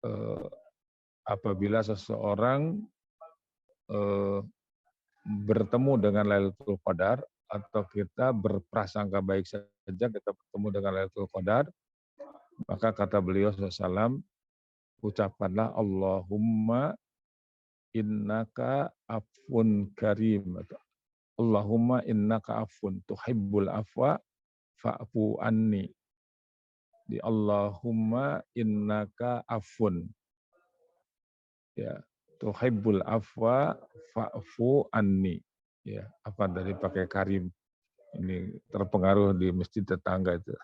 eh, apabila seseorang eh, bertemu dengan Lailatul Qadar atau kita berprasangka baik saja kita bertemu dengan Lailatul Qadar, maka kata beliau SAW, ucapkanlah Allahumma innaka afun karim. Allahumma innaka afun tuhibbul afwa fa'fu anni. Di Allahumma innaka afun. Ya, tuhibbul afwa fa'fu anni. Ya, apa dari pakai karim. Ini terpengaruh di masjid tetangga itu.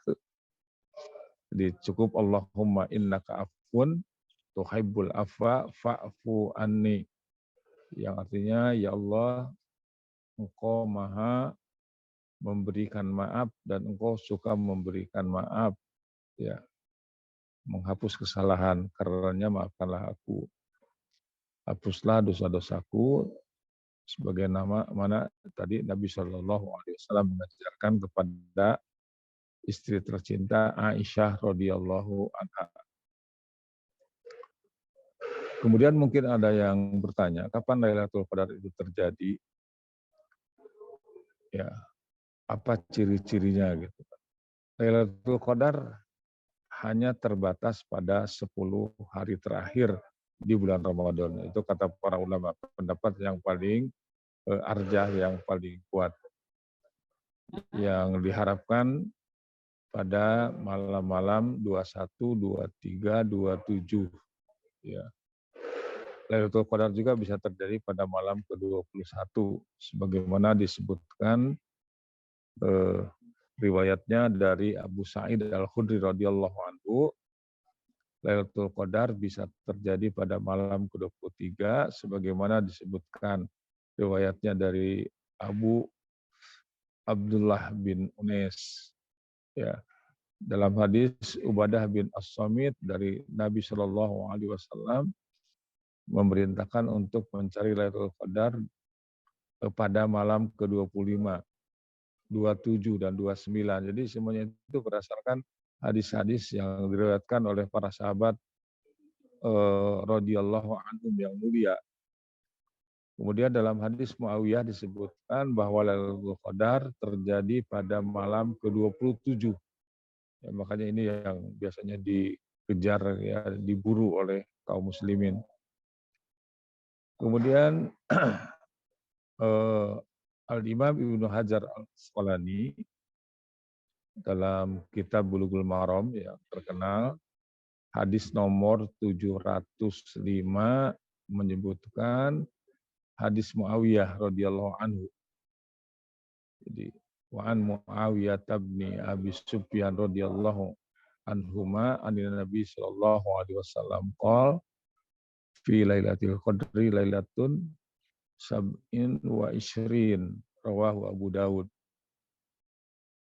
Jadi cukup Allahumma innaka afun tuhibbul afwa fa'fu anni. Yang artinya, ya Allah, Engkau maha memberikan maaf dan Engkau suka memberikan maaf. Ya, menghapus kesalahan, karenanya maafkanlah aku. Hapuslah dosa-dosaku, sebagaimana mana tadi Nabi Shallallahu Alaihi Wasallam mengajarkan kepada istri tercinta Aisyah radhiyallahu anha. Kemudian mungkin ada yang bertanya, kapan Lailatul Qadar itu terjadi? Ya, apa ciri-cirinya gitu. Lailatul Qadar hanya terbatas pada 10 hari terakhir di bulan Ramadan. Itu kata para ulama, pendapat yang paling arjah, yang paling kuat. Yang diharapkan pada malam-malam 21, 23, 27. Ya. Lailatul Qadar juga bisa terjadi pada malam ke-21. Sebagaimana disebutkan riwayatnya dari Abu Sa'id Al-Khudri radhiyallahu anhu, Lailatul Qadar bisa terjadi pada malam ke-23 sebagaimana disebutkan riwayatnya dari Abu Abdullah bin Unais. Ya, dalam hadis Ubadah bin As-Samit dari Nabi Shallallahu alaihi wasallam memerintahkan untuk mencari Lailatul Qadar pada malam ke-25, 27 dan 29. Jadi semuanya itu berdasarkan hadis-hadis yang diriwayatkan oleh para sahabat radhiyallahu anhum yang mulia. Kemudian dalam hadis Muawiyah disebutkan bahwa Lailatul Qadar terjadi pada malam ke-27. Ya, makanya ini yang biasanya dikejar, ya, diburu oleh kaum muslimin. Kemudian Al-Imam Ibnu Hajar Al-Asqalani dalam kitab Bulughul Maram yang terkenal, hadis nomor 705 menyebutkan hadis Muawiyah radhiyallahu anhu. Jadi wa an Muawiyah bin Abi Sufyan radhiyallahu anhuma anin Nabi sallallahu alaihi wasallam qol fi lailatul qadri lailatun sab'in wa ishrin rawahu Abu Dawud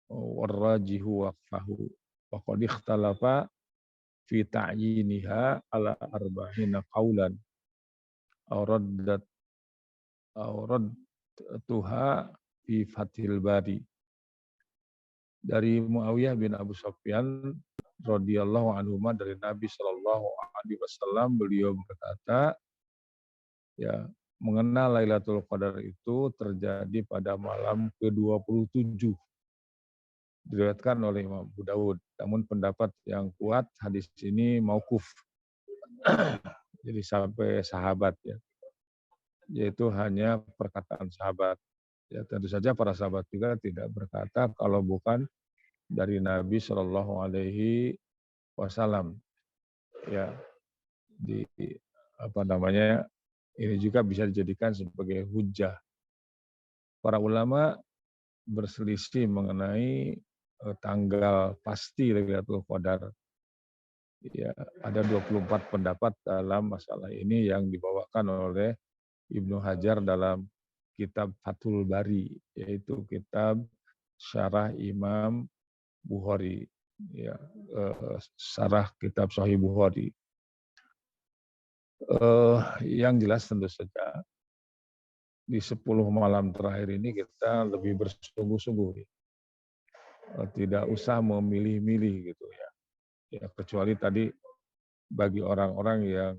warrajihu waqfahu wa qad ikhtalafa fi ta'yiniha ala arba'ina qaulan aw raddatuha fi Fathil Bari. Dari Muawiyah bin Abu Sufyan radhiyallahu anhu dari Nabi Shallallahu alaihi wasallam, beliau berkata, ya, mengenal Lailatul Qadar itu terjadi pada malam ke-27. Diriwayatkan oleh Imam Abu Dawud. Namun pendapat yang kuat hadis ini mauquf. Jadi sampai sahabat, ya. Yaitu hanya perkataan sahabat. Ya, tentu saja para sahabat juga tidak berkata kalau bukan dari Nabi Shallallahu alaihi wasallam. Ya, di apa namanya? Ini juga bisa dijadikan sebagai hujah. Para ulama berselisih mengenai tanggal pasti Lailatul Qadar. Ya, ada 24 pendapat dalam masalah ini yang dibawakan oleh Ibnu Hajar dalam kitab Fathul Bari, yaitu kitab syarah Imam Bukhari, ya, syarah kitab Sahih Bukhari. Yang jelas tentu saja di 10 malam terakhir ini kita lebih bersungguh-sungguh, tidak usah memilih-milih gitu, ya. Ya, kecuali tadi bagi orang-orang yang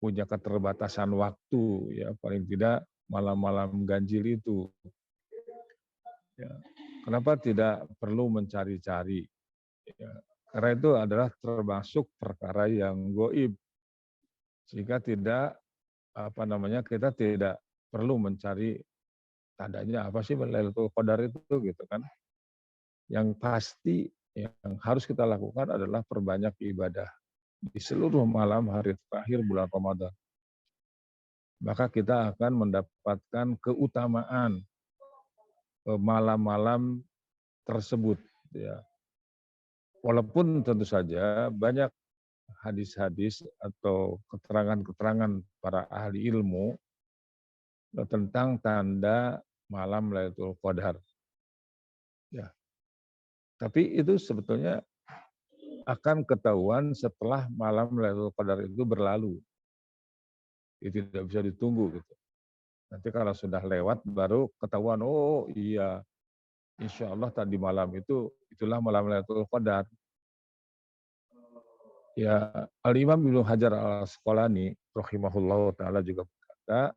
punya keterbatasan waktu, ya paling tidak malam-malam ganjil itu. Ya. Kenapa tidak perlu mencari-cari? Ya. Karena itu adalah termasuk perkara yang goib, sehingga tidak kita tidak perlu mencari tandanya apa sih Lailatul Qadar itu gitu kan. Yang pasti yang harus kita lakukan adalah perbanyak ibadah di seluruh malam hari terakhir bulan Ramadan. Maka kita akan mendapatkan keutamaan malam-malam tersebut. Ya. Walaupun tentu saja banyak hadis-hadis atau keterangan-keterangan para ahli ilmu tentang tanda malam Lailatul Qadar. Ya. Tapi itu sebetulnya akan ketahuan setelah malam Lailatul Qadar itu berlalu. Itu tidak bisa ditunggu gitu. Nanti kalau sudah lewat baru ketahuan, oh iya, insya Allah tadi malam itulah malam Lailatul Qadar. Ya, Al-Imam Ibnu Hajar Al-Asqalani rahimahullahu taala juga berkata,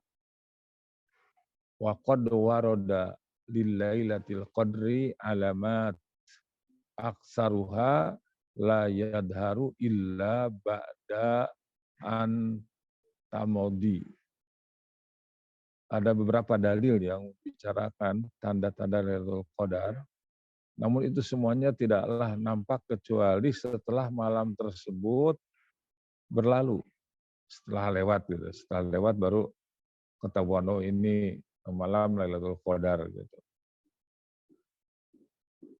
wa qad warada lil lailatil qadri alamat aksaruha la yadharu illa ba'da an tamodi. Ada beberapa dalil yang bicarakan tanda-tanda Lailatul Qadar, namun itu semuanya tidaklah nampak kecuali setelah malam tersebut berlalu, setelah lewat gitu. Setelah lewat baru ketahuan, oh ini malam Lailatul Qadar gitu.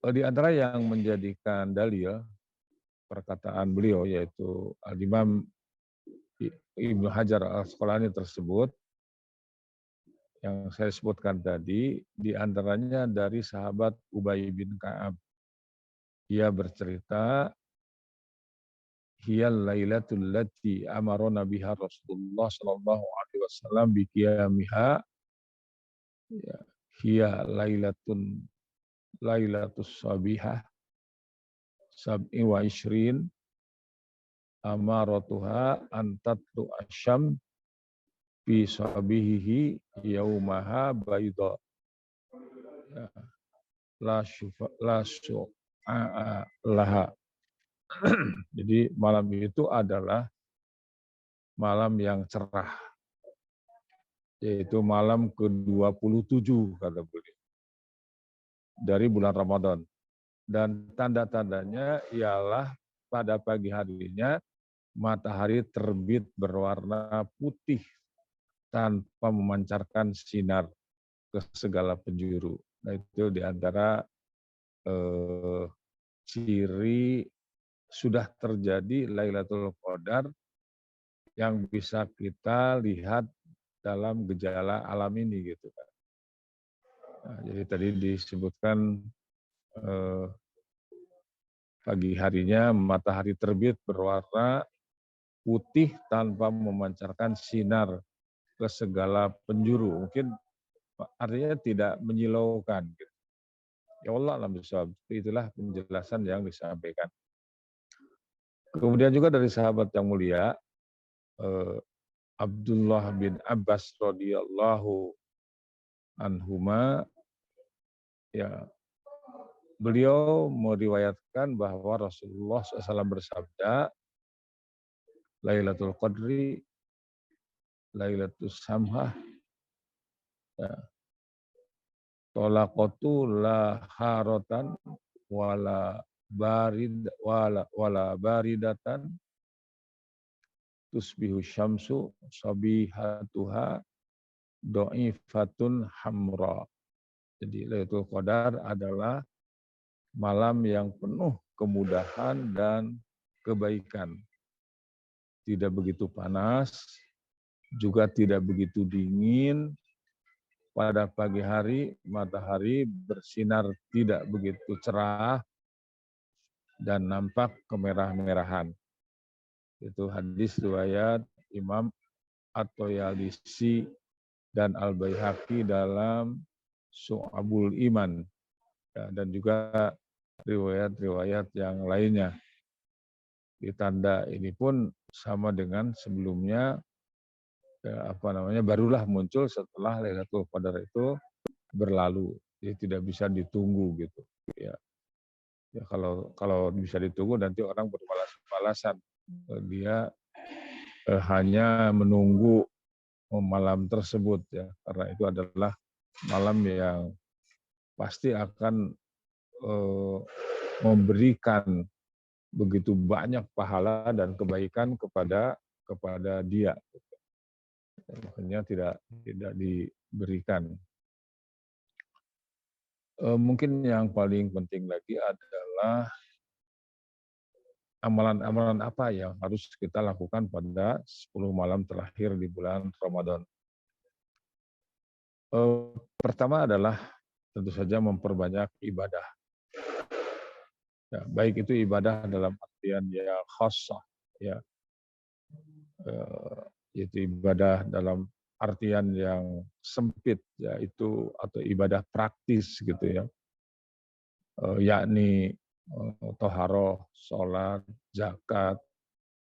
Di antara yang menjadikan dalil perkataan beliau yaitu Al-Imam Ibnu Hajar Al-Asqalani tersebut yang saya sebutkan tadi, di antaranya dari sahabat Ubay bin Ka'ab. Dia bercerita, hiyal lailatul lati amarona biha Rasulullah sallallahu alaihi wasallam bi qiyamiha. Ya, hiya lailatus sabihah sab'i wa ishrin amaratuha antatlu asyam fi sabihihi yaumaha bayda. Ya, la syu'a laha. Jadi malam itu adalah malam yang cerah, yaitu malam ke-27 kata beliau dari bulan Ramadan. Dan tanda-tandanya ialah pada pagi harinya matahari terbit berwarna putih tanpa memancarkan sinar ke segala penjuru. Nah itu diantara ciri sudah terjadi Lailatul Qadar yang bisa kita lihat dalam gejala alam ini gitu kan. Nah, jadi tadi disebutkan pagi harinya matahari terbit berwarna putih tanpa memancarkan sinar ke segala penjuru. Mungkin artinya tidak menyilaukan. Gitu. Ya Allah alam bisawab. Itulah penjelasan yang disampaikan. Kemudian juga dari sahabat yang mulia, Abdullah bin Abbas radhiyallahu anhuma, ya beliau meriwayatkan bahwa Rasulullah SAW bersabda, Lailatul Qadri, Lailatul Samhah, ya, tolaqatu la haratan wala baridatan tusbihu syamsu sabihatuha do'ifatun hamra. Jadi Lailatul Qadar adalah malam yang penuh kemudahan dan kebaikan. Tidak begitu panas, juga tidak begitu dingin. Pada pagi hari, matahari bersinar tidak begitu cerah dan nampak kemerah-merahan. Itu hadis riwayat Imam At-Toyalisi dan Al-Baihaqi dalam Syu'abul Iman. Ya, dan juga riwayat-riwayat yang lainnya. di tanda ini pun sama dengan sebelumnya, barulah muncul setelah Lailatul Qadar itu berlalu. Jadi tidak bisa ditunggu gitu. Ya, ya kalau bisa ditunggu nanti orang berbalas-balasan. Dia hanya menunggu malam tersebut ya, karena itu adalah malam yang pasti akan memberikan begitu banyak pahala dan kebaikan kepada dia. Makanya tidak diberikan. Mungkin yang paling penting lagi adalah amalan-amalan apa yang harus kita lakukan pada 10 malam terakhir di bulan Ramadan. Pertama adalah tentu saja memperbanyak ibadah. Ya, baik itu ibadah dalam artian ya khassah, ya, yaitu ibadah dalam artian yang sempit, yaitu atau ibadah praktis gitu ya, yakni toharoh, sholat, zakat.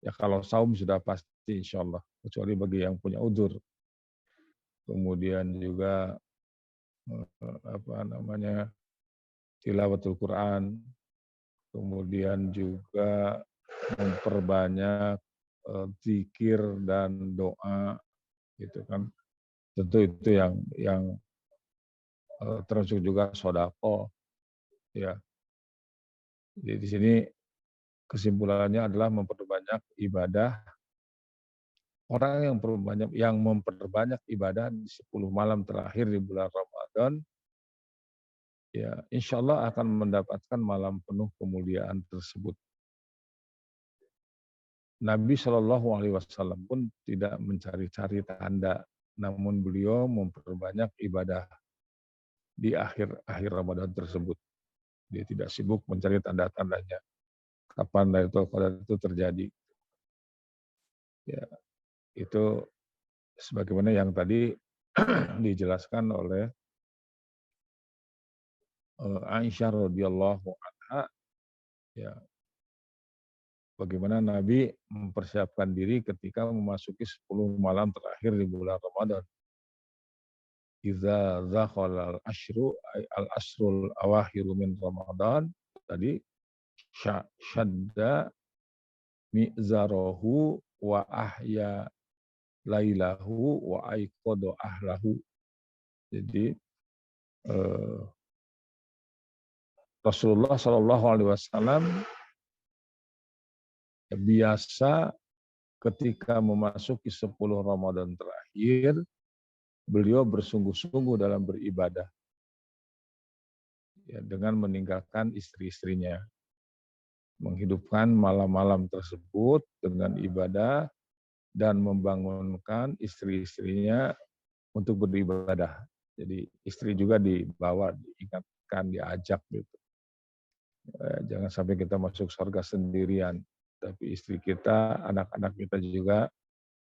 Ya kalau saum sudah pasti insya Allah, kecuali bagi yang punya udzur. Kemudian juga tilawatul Quran, kemudian juga memperbanyak zikir dan doa, gitu kan. Tentu itu yang termasuk juga sodako, ya. Jadi di sini kesimpulannya adalah memperbanyak ibadah. Orang yang memperbanyak ibadah di 10 malam terakhir di bulan Ramadan, ya insya Allah akan mendapatkan malam penuh kemuliaan tersebut. Nabi Shallallahu Alaihi Wasallam pun tidak mencari-cari tanda, namun beliau memperbanyak ibadah di akhir Ramadan tersebut. Dia tidak sibuk mencari tanda-tandanya. Kapan Lailatul Qadar itu terjadi? Ya, itu sebagaimana yang tadi dijelaskan oleh Aisyah radhiyallahu anha, ya, bagaimana Nabi mempersiapkan diri ketika memasuki 10 malam terakhir di bulan Ramadan. Idza dzakhala al-asrul awakhiru min Ramadan, tadi syadda mi'zarahu wa ahya lailahu wa aiqadha ahlahu. Jadi Rasulullah Shallallahu Alaihi Wasallam biasa ketika memasuki 10 Ramadan terakhir, beliau bersungguh-sungguh dalam beribadah, ya, dengan meninggalkan istri-istrinya, menghidupkan malam-malam tersebut dengan ibadah dan membangunkan istri-istrinya untuk beribadah. Jadi istri juga dibawa, diingatkan, diajak gitu. Jangan sampai kita masuk surga sendirian, tapi istri kita, anak-anak kita juga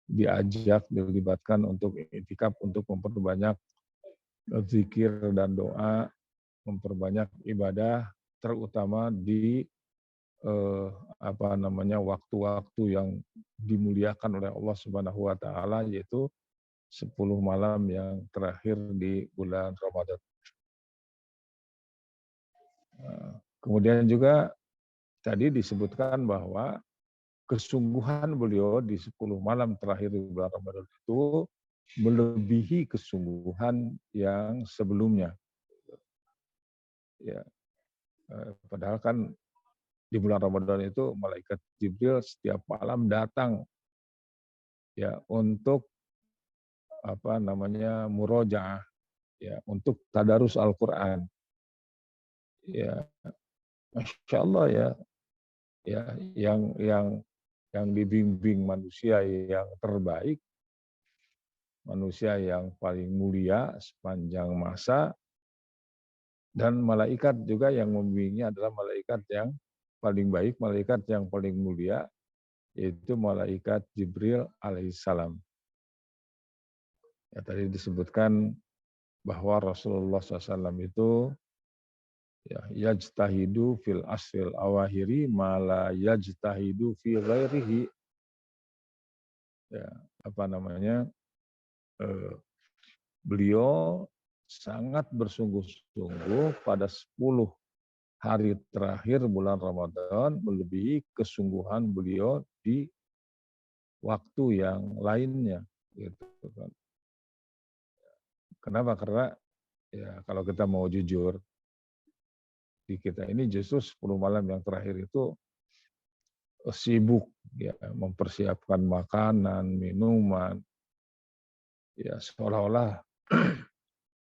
diajak, dilibatkan untuk i'tikaf, untuk memperbanyak zikir dan doa, memperbanyak ibadah, terutama di waktu-waktu yang dimuliakan oleh Allah Subhanahu wa taala, yaitu 10 malam yang terakhir di bulan Ramadan. Kemudian juga tadi disebutkan bahwa kesungguhan beliau di 10 malam terakhir di bulan Ramadan itu melebihi kesungguhan yang sebelumnya. Ya, padahal kan di bulan Ramadan itu malaikat Jibril setiap malam datang, ya, untuk murojaah, ya, untuk tadarus Al-Qur'an. Ya, Masya Allah ya, ya, yang dibimbing manusia yang terbaik, manusia yang paling mulia sepanjang masa, dan malaikat juga yang membimbingnya adalah malaikat yang paling baik, malaikat yang paling mulia, yaitu malaikat Jibril alaihissalam. Ya, tadi disebutkan bahwa Rasulullah SAW itu Ya, yajtahidu fil asril awahiri mala yajtahidu fi ghairihi. Ya, apa namanya? Beliau sangat bersungguh-sungguh pada 10 hari terakhir bulan Ramadan melebihi kesungguhan beliau di waktu yang lainnya gitu kan. Kenapa? Karena ya kalau kita mau jujur di kita ini justru 10 malam yang terakhir itu sibuk ya mempersiapkan makanan, minuman, ya seolah-olah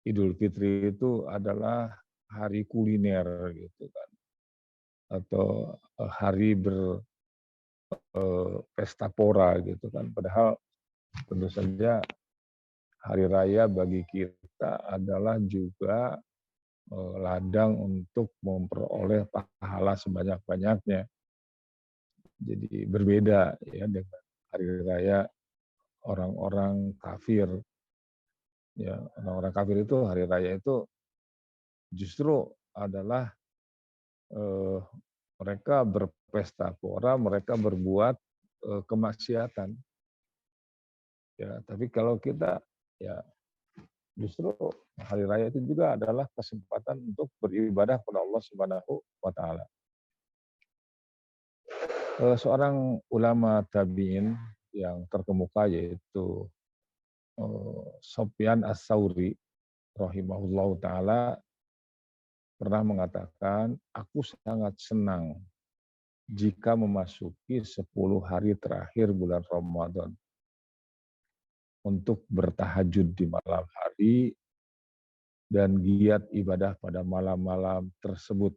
Idul Fitri itu adalah hari kuliner gitu kan atau hari pesta pora gitu kan. Padahal tentu saja hari raya bagi kita adalah juga ladang untuk memperoleh pahala sebanyak-banyaknya. Jadi berbeda ya dengan hari raya orang-orang kafir. Ya, orang-orang kafir itu hari raya itu justru adalah eh, mereka berpesta pora, mereka berbuat kemaksiatan. Ya, tapi kalau kita ya justru hari raya itu juga adalah kesempatan untuk beribadah kepada Allah Subhanahu wa taala. Seorang ulama tabi'in yang terkemuka yaitu Sufyan Ats-Tsauri rahimahullahu taala pernah mengatakan, aku sangat senang jika memasuki 10 hari terakhir bulan Ramadan untuk bertahajud di malam hari dan giat ibadah pada malam-malam tersebut.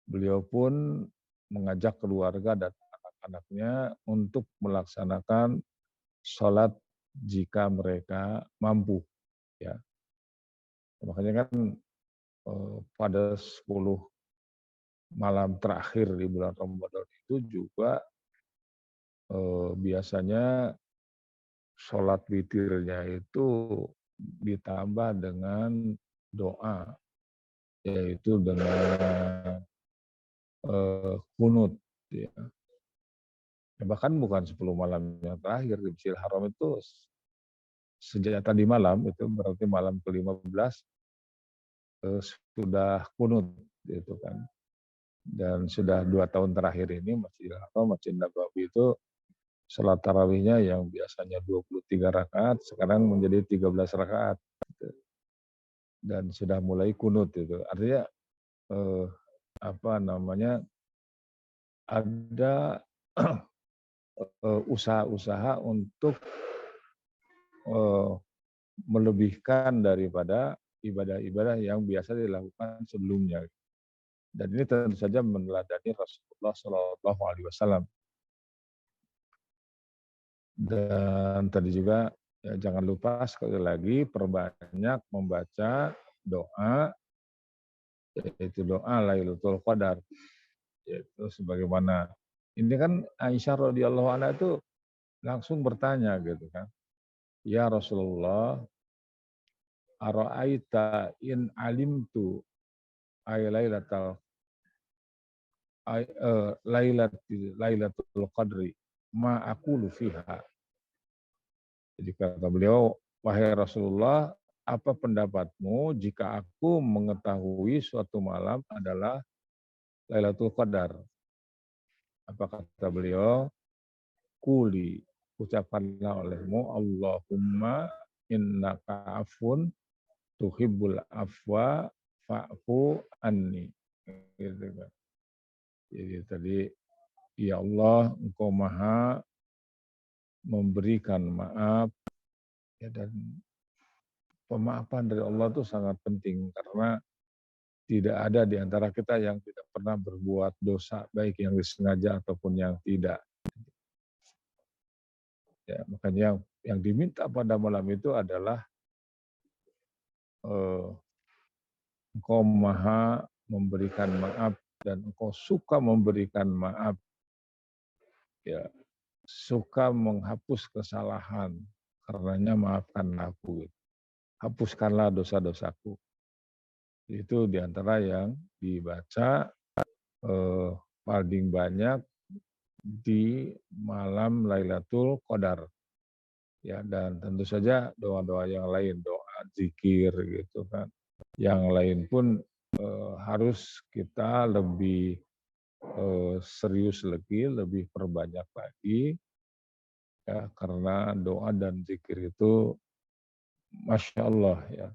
Beliau pun mengajak keluarga dan anak-anaknya untuk melaksanakan sholat jika mereka mampu. Ya, makanya kan pada 10 malam terakhir di bulan Ramadan itu juga biasanya sholat witirnya itu ditambah dengan doa, yaitu dengan kunut. Ya. Bahkan bukan 10 malam yang terakhir di Masjidil Haram itu sejak tadi malam, itu berarti malam ke-15 sudah kunut gitu kan. Dan sudah 2 tahun terakhir ini Masjidil Haram, Masjid Nabawi itu sholat tarawihnya yang biasanya 23 rakaat, sekarang menjadi 13 rakaat. Dan sudah mulai kunut itu. Artinya apa namanya, ada usaha-usaha untuk melebihkan daripada ibadah-ibadah yang biasa dilakukan sebelumnya. Dan ini tentu saja meneladani Rasulullah Shallallahu Alaihi Wasallam. Dan tadi juga ya, jangan lupa sekali lagi perbanyak membaca doa, yaitu doa Lailatul Qadar, yaitu sebagaimana ini kan Aisyah radhiyallahu anha itu langsung bertanya gitu kan, ya Rasulullah, ara'aita in alimtu ay lailatul qadri ma aqulu fiha. Jadi kata beliau, wahai Rasulullah, apa pendapatmu jika aku mengetahui suatu malam adalah Lailatul Qadar? Apa kata beliau? Kuli, ucapkanlah olehmu, Allahumma innaka afun tuhibbul afwa fa'fu anni. Gitu kan. Jadi tadi, ya Allah, engkau maha memberikan maaf, ya, dan pemaafan dari Allah itu sangat penting karena tidak ada di antara kita yang tidak pernah berbuat dosa, baik yang disengaja ataupun yang tidak. Ya, makanya yang diminta pada malam itu adalah engkau maha memberikan maaf dan engkau suka memberikan maaf. Ya, suka menghapus kesalahan. Karenanya maafkan aku. Hapuskanlah dosa-dosaku. Itu diantara yang dibaca paling banyak di malam Lailatul Qadar. Ya, dan tentu saja doa-doa yang lain, doa zikir gitu kan. Yang lain pun harus kita lebih serius lagi, lebih perbanyak lagi ya, karena doa dan zikir itu Masya Allah ya.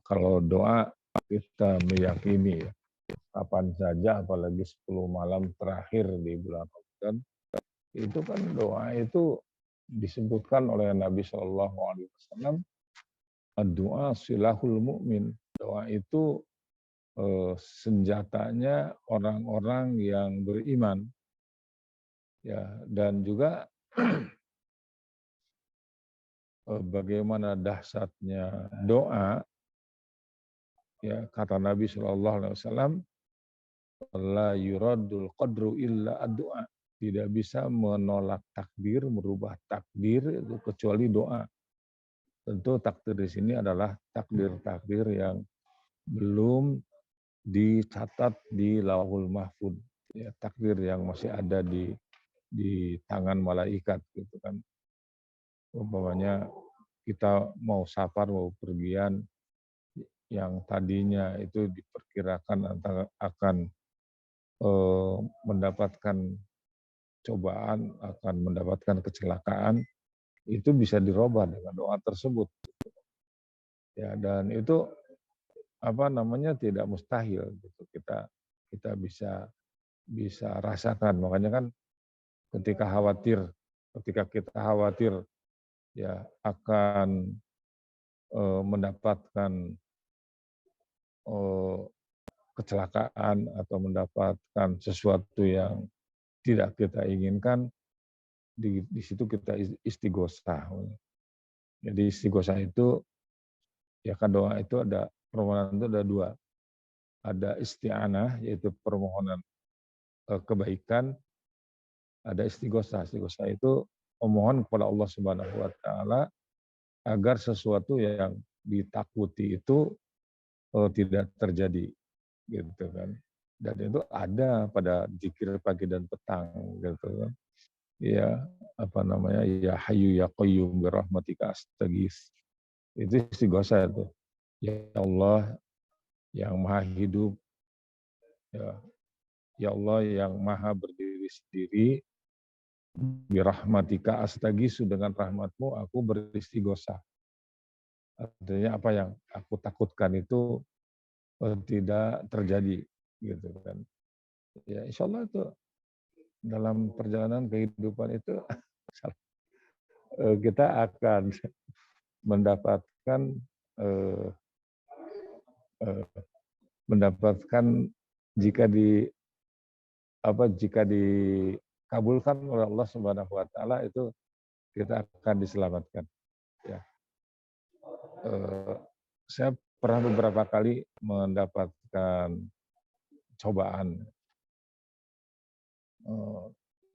Kalau doa kita meyakini ya, kapan saja apalagi 10 malam terakhir di bulan Ramadan, itu kan doa itu disebutkan oleh Nabi Shallallahu Alaihi Wasallam, doa silahul mukmin. Doa itu senjatanya orang-orang yang beriman ya, dan juga bagaimana dahsyatnya doa ya, kata Nabi Shallallahu Alaihi Wasallam, la yuradul qadru illa ad-du'a. Tidak bisa menolak takdir, merubah takdir itu kecuali doa. Tentu takdir di sini adalah takdir-takdir yang belum dicatat di Lauhul Mahfud. Ya, takdir yang masih ada di tangan malaikat gitu kan. Umpamanya kita mau safar, mau pergian yang tadinya itu diperkirakan akan mendapatkan cobaan, akan mendapatkan kecelakaan, itu bisa dirubah dengan doa tersebut. Ya, dan itu tidak mustahil gitu. Kita bisa rasakan. Makanya kan ketika kita khawatir ya akan mendapatkan kecelakaan atau mendapatkan sesuatu yang tidak kita inginkan, di situ kita istighosah. Jadi istighosah itu ya kan, doa itu ada permohonan itu ada dua. Ada isti'anah yaitu permohonan kebaikan, ada istighosah. Istighosah itu memohon kepada Allah Subhanahu wa taala agar sesuatu yang ditakuti itu tidak terjadi gitu kan. Dan itu ada pada zikir pagi dan petang gitu kan. Ya, ya Hayyu ya Qayyum bi rahmatika astaghits. Itu istighosah itu. Ya Allah yang Maha Hidup, ya, ya Allah yang Maha berdiri sendiri, bi rahmatika astaghiitsu, dengan rahmatmu aku beristighosah. Artinya apa yang aku takutkan itu tidak terjadi gitu kan. Ya insya Allah itu dalam perjalanan kehidupan itu kita akan mendapatkan eh, eh, mendapatkan jika jika dikabulkan oleh Allah Subhanahu wa taala, itu kita akan diselamatkan ya. Saya pernah beberapa kali mendapatkan cobaan.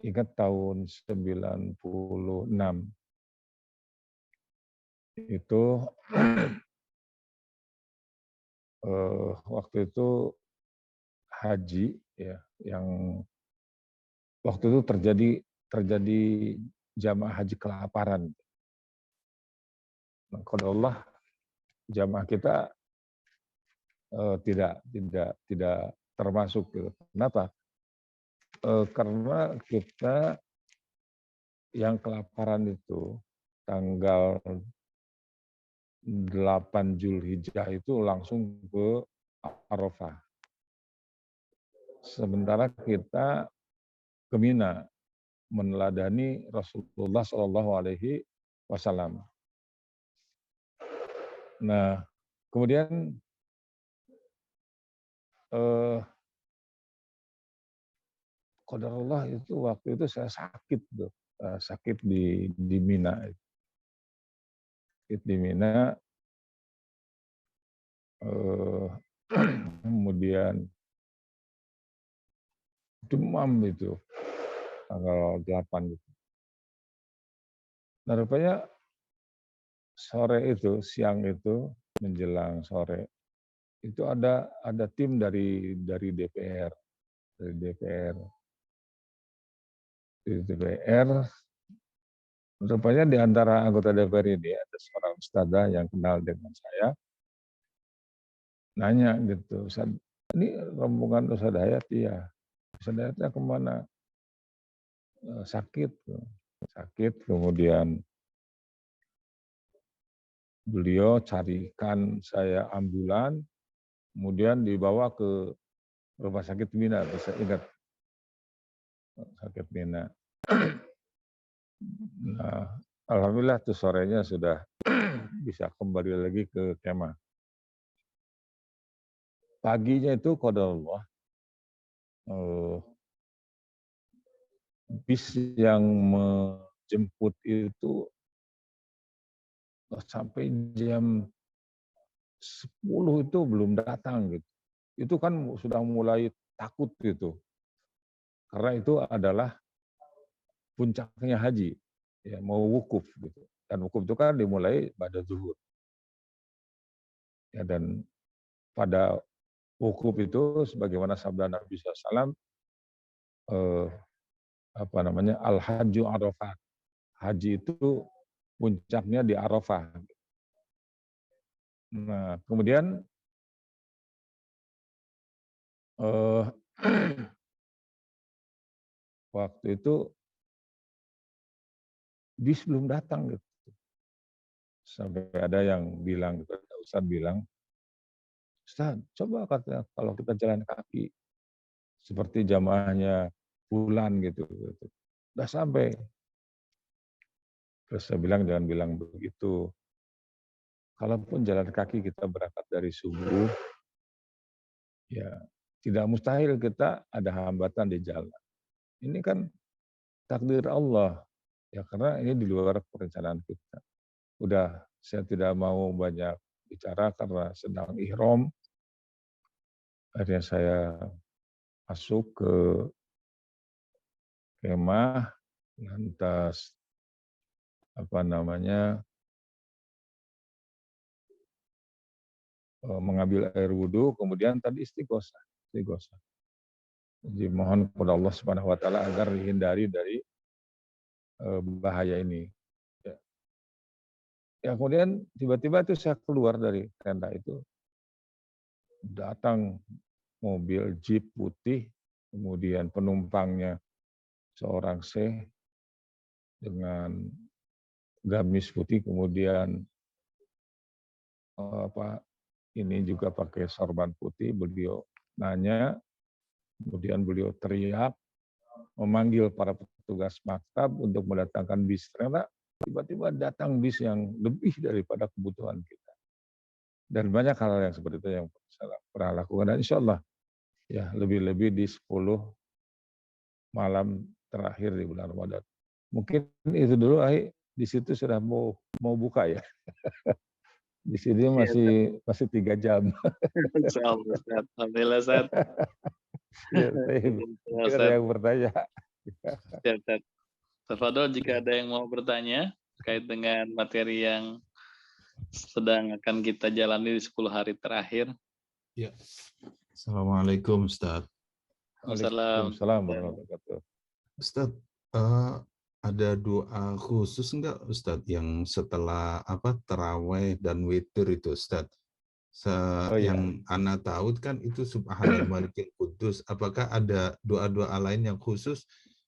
Ingat tahun 96 itu waktu itu haji ya, yang waktu itu terjadi jamaah haji kelaparan. Nah, kalau Allah, jamaah kita tidak termasuk gitu. Kenapa? Karena kita yang kelaparan itu tanggal 8 Zulhijjah itu langsung ke Arafah. Sementara kita ke Mina meneladani Rasulullah Shallallahu Alaihi Wasallam. Nah, kemudian qadarullah itu waktu itu saya sakit tuh, sakit di Mina. Sakit di Mina, kemudian demam itu tanggal 8 gitu. Nah, rupanya siang itu menjelang sore itu ada tim dari DPR, dari DPR. Di DPR, rupanya di antara anggota DPR ini ada seorang ustadzah yang kenal dengan saya, nanya gitu, "Ustadz, ini rombongan Ustadz Hayat?" "Iya." "Ustadz Hayatnya kemana?" "Sakit." Sakit, kemudian beliau carikan saya ambulan, kemudian dibawa ke rumah sakit Mina, bisa ingat, sakit Mina. Nah, alhamdulillah tuh sorenya sudah bisa kembali lagi ke kemah. Paginya itu qadarullah, bis yang menjemput itu sampai jam 10 itu belum datang gitu. Itu kan sudah mulai takut gitu. Karena itu adalah puncaknya haji, ya mau wukuf gitu. Dan wukuf itu kan dimulai pada zuhur. Ya, dan pada wukuf itu sebagaimana sabda Nabi SAW, apa namanya, al-hajju arafah. Haji itu puncaknya di Arafah. Nah, kemudian waktu itu bis belum datang gitu. Sampai ada yang bilang, gitu, ada ustadz bilang, "Ustadz, coba katanya kalau kita jalan kaki seperti jamaahnya bulan gitu, gitu. Udah sampai." Terus saya bilang, "Jangan bilang begitu. Kalaupun jalan kaki kita berangkat dari subuh, ya tidak mustahil kita ada hambatan di jalan. Ini kan takdir Allah. Ya karena ini di luar perencanaan kita." Udah, saya tidak mau banyak bicara karena sedang ihram. Akhirnya saya masuk ke kemah, lantas apa namanya, mengambil air wudhu, kemudian tadi istighosah, istighosah. Jadi mohon kepada Allah Subhanahu wa taala agar dihindari dari bahaya ini. Ya. Ya kemudian tiba-tiba itu saya keluar dari tenda itu, datang mobil jeep putih, kemudian penumpangnya seorang syekh dengan gamis putih, kemudian apa ini juga pakai sorban putih. Beliau nanya, kemudian beliau teriak memanggil para petugas maktab untuk mendatangkan bis. Ternyata tiba-tiba datang bis yang lebih daripada kebutuhan kita. Dan banyak hal yang seperti itu yang saya pernah lakukan. Dan insya Allah ya lebih-lebih di 10 malam terakhir di bulan Ramadan. Mungkin itu dulu, Ai. Di situ sudah mau buka ya. Di sini Iya, masih 3 jam. insyaallah, Ustaz. Alhamdulillah, Ustaz. Ya, saya biar Ustaz. yang bertanya. Siap, Ustaz. Tafadhol jika ada yang mau bertanya terkait dengan materi yang sedang akan kita jalani di 10 hari terakhir. Ya. Assalamualaikum Ustaz. Waalaikumsalam warahmatullahi wabarakatuh. Ustaz, ada doa khusus enggak Ustaz yang setelah taraweh dan witir itu Ustaz? Yang Ana tahu kan itu Subhanal Malikil Qudus. Apakah ada doa-doa lain yang khusus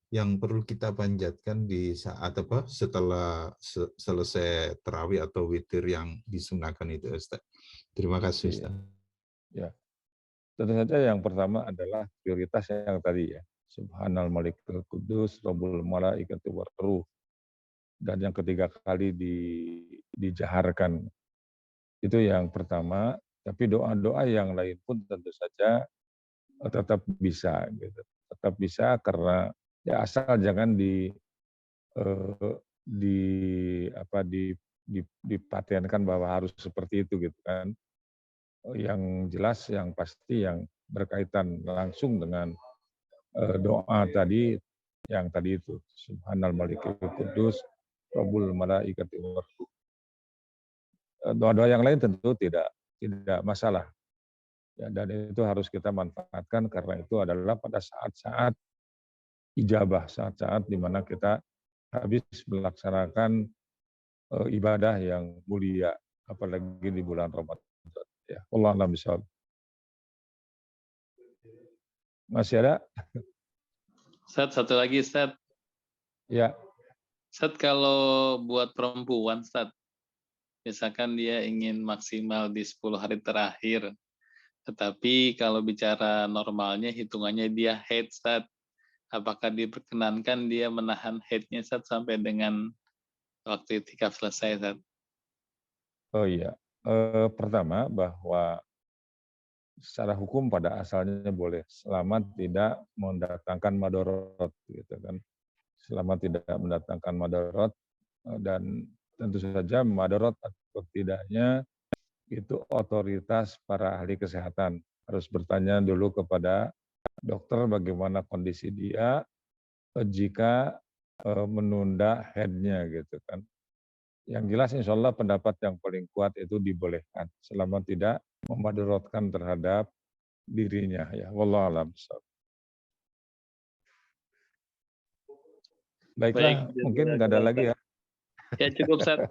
yang perlu kita panjatkan di saat setelah selesai tarawih atau witir yang disunahkan itu Ustaz? Terima kasih Ustaz. Ya. Tentu saja yang pertama adalah prioritas yang tadi ya. Subhanal Malikul Qudus, Rabbul Malaikati Waruh. Dan yang ketiga kali dijaharkan. Itu yang pertama, tapi doa-doa yang lain pun tentu saja tetap bisa gitu. Tetap bisa karena ya asal jangan dipatenkan bahwa harus seperti itu gitu kan. Yang jelas yang pasti yang berkaitan langsung dengan doa tadi yang tadi itu Subhanal Malikul Qudus Rabbul Malaikati Waruh. Doa-doa yang lain tentu tidak masalah. Ya, dan itu harus kita manfaatkan karena itu adalah pada saat-saat ijabah, saat-saat di mana kita habis melaksanakan ibadah yang mulia, apalagi di bulan Ramadan. Ya, Allah a'lam bishawab. Masih ada? Ustaz, satu lagi Ustaz. Ya. Ustaz, kalau buat perempuan Ustaz, misalkan dia ingin maksimal di 10 hari terakhir, tetapi kalau bicara normalnya hitungannya dia haid Ustaz. Apakah diperkenankan dia menahan haidnya Ustaz sampai dengan waktu itikaf selesai Ustaz? Oh iya. Pertama bahwa secara hukum pada asalnya boleh selama tidak mendatangkan madorot gitu kan. Selama tidak mendatangkan madorot dan tentu saja madorot atau tidaknya itu otoritas para ahli kesehatan. Harus bertanya dulu kepada dokter bagaimana kondisi dia jika menunda haidnya gitu kan. Yang jelas insya Allah pendapat yang paling kuat itu dibolehkan selama tidak memadaratkan terhadap dirinya ya. Wallahu a'lam. Baiklah, mungkin nggak ada lagi ya. Ya cukup Ustaz.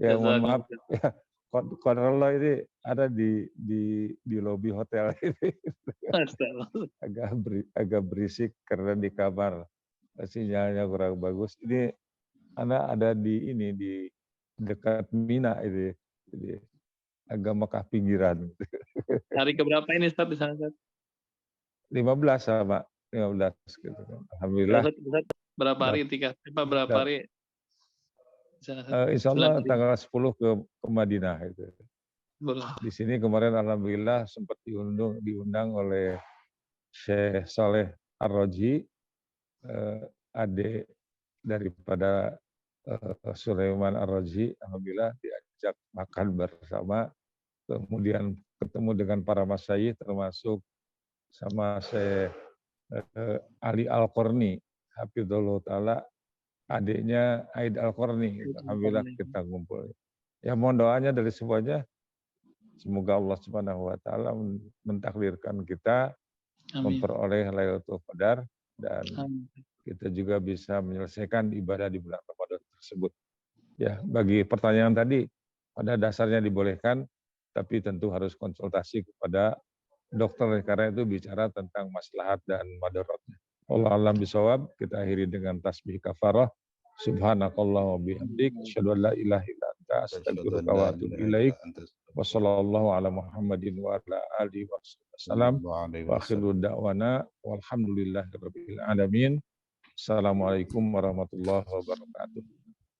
Ya mohon maaf. Ya, Kodarullah ini ada di lobi hotel ini. agak berisik karena di kamar sinyalnya kurang bagus. Ini anak ada di dekat Mina ini. Jadi agak Mekah pinggiran. Hari keberapa ini Ustaz di sana Ustaz? 15 sama 15 gitu kan. Alhamdulillah. Berapa hari itikaf? Berapa hari? Insya Allah tanggal 10 ke Madinah itu. Di sini kemarin alhamdulillah sempat diundang oleh Syekh Saleh Ar-Raji, adik daripada Sulaiman Ar-Raji, alhamdulillah diajak makan bersama, kemudian ketemu dengan para masyayikh termasuk sama Syekh Ali Al-Qarni, hafizallahu taala, adiknya Aid Al-Qarni. Alhamdulillah kita ngumpul. Ya mohon doanya dari semuanya. Semoga Allah Subhanahu wa taala mentakdirkan kita memperoleh Lailatul Qadar dan kita juga bisa menyelesaikan ibadah di bulan Ramadan tersebut. Ya, bagi pertanyaan tadi pada dasarnya dibolehkan, tapi tentu harus konsultasi kepada dokter karena itu bicara tentang maslahat dan madaratnya. Allah alam bisawab. Kita akhiri dengan tasbih kafarah. Subhanakallah wa bihamdik, asyhadu an la ilaha illa anta, astaghfiruka wa atubu ilaik. Wassallallahu ala Muhammadin wa ala alihi wasallam. Wa akhiru da'wana walhamdulillahirabbil alamin. Assalamualaikum warahmatullahi wabarakatuh.